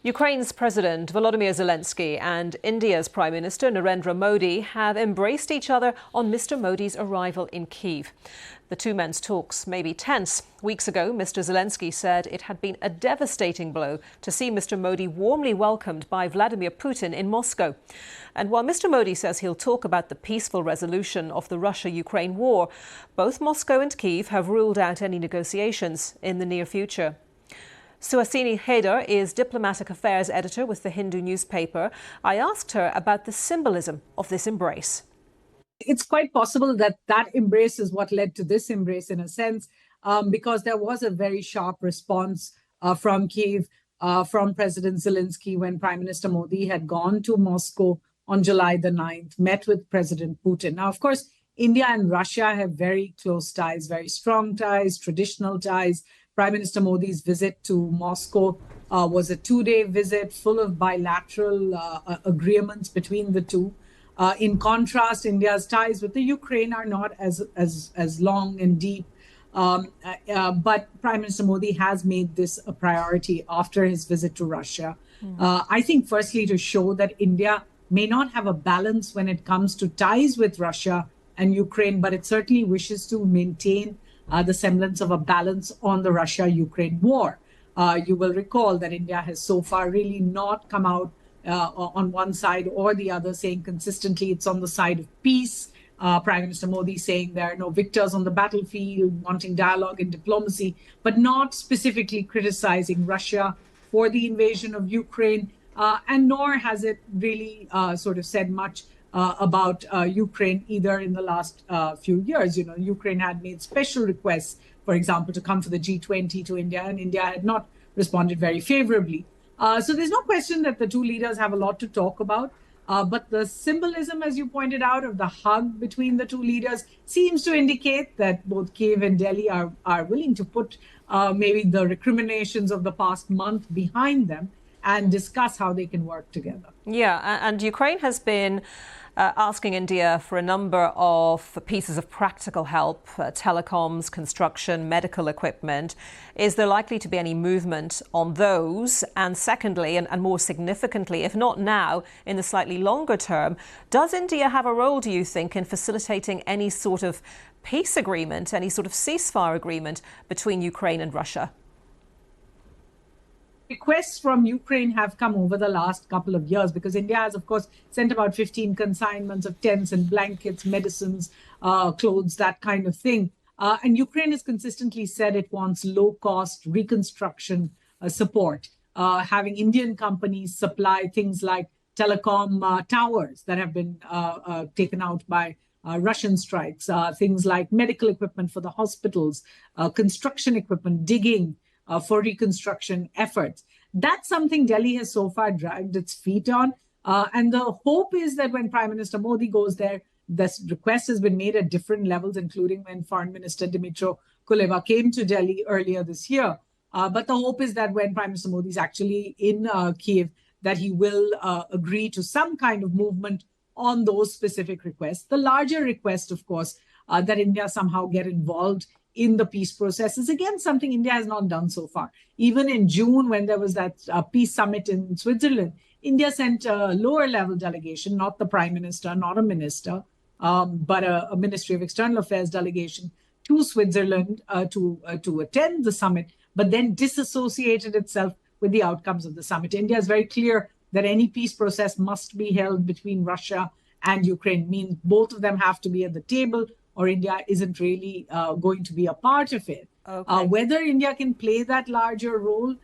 Ukraine's President Volodymyr Zelensky and India's Prime Minister Narendra Modi have embraced each other on Mr. Modi's arrival in Kyiv. The two men's talks may be tense. Weeks ago, Mr. Zelensky said it had been a devastating blow to see Mr. Modi warmly welcomed by Vladimir Putin in Moscow. And while Mr. Modi says he'll talk about the peaceful resolution of the Russia-Ukraine war, both Moscow and Kyiv have ruled out any negotiations in the near future. Suhasini Haider is diplomatic affairs editor with the Hindu newspaper. I asked her about the symbolism of this embrace. It's quite possible that that embrace is what led to this embrace in a sense, because there was a very sharp response from Kyiv, from President Zelensky when Prime Minister Modi had gone to Moscow on July the 9th, met with President Putin. Now, of course, India and Russia have very close ties, very strong ties, traditional ties. Prime Minister Modi's visit to Moscow was a two-day visit full of bilateral agreements between the two. In contrast, India's ties with the Ukraine are not as long and deep. But Prime Minister Modi has made this a priority after his visit to Russia. I think, firstly, to show that India may not have a balance when it comes to ties with Russia and Ukraine, but it certainly wishes to maintain the semblance of a balance on the Russia-Ukraine war. You will recall that India has so far really not come out on one side or the other, saying consistently it's on the side of peace. Prime Minister Modi saying there are no victors on the battlefield, wanting dialogue and diplomacy, but not specifically criticizing Russia for the invasion of Ukraine. And nor has it really sort of said much about Ukraine either in the last few years. You know, Ukraine had made special requests, for example, to come for the G20 to India, and India had not responded very favorably. So there's no question that the two leaders have a lot to talk about. But the symbolism, as you pointed out, of the hug between the two leaders seems to indicate that both Kyiv and Delhi are willing to put maybe the recriminations of the past month behind them and discuss how they can work together. Yeah, and Ukraine has been asking India for a number of pieces of practical help, telecoms, construction, medical equipment. Is there likely to be any movement on those? And secondly, and more significantly, if not now, in the slightly longer term, does India have a role, do you think, in facilitating any sort of peace agreement, any sort of ceasefire agreement between Ukraine and Russia? Requests from Ukraine have come over the last couple of years because India has, of course, sent about 15 consignments of tents and blankets, medicines, clothes, that kind of thing. And Ukraine has consistently said it wants low-cost reconstruction support, having Indian companies supply things like telecom towers that have been taken out by Russian strikes, things like medical equipment for the hospitals, construction equipment, digging, for reconstruction efforts. That's something Delhi has so far dragged its feet on. And the hope is that when Prime Minister Modi goes there, this request has been made at different levels, including when Foreign Minister Dmytro Kuleba came to Delhi earlier this year. But the hope is that when Prime Minister Modi is actually in Kyiv, that he will agree to some kind of movement on those specific requests. The larger request, of course, that India somehow get involved in the peace process is again something India has not done so far. Even in June, when there was that peace summit in Switzerland, India sent a lower level delegation, not the prime minister, not a minister, but a Ministry of External Affairs delegation to Switzerland to attend the summit, but then disassociated itself with the outcomes of the summit. India is very clear that any peace process must be held between Russia and Ukraine, means both of them have to be at the table, or India isn't really going to be a part of it. Okay. Whether India can play that larger role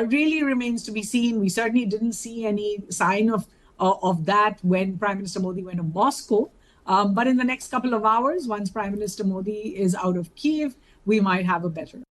really remains to be seen. We certainly didn't see any sign of that when Prime Minister Modi went to Moscow. But in the next couple of hours, once Prime Minister Modi is out of Kyiv, we might have a better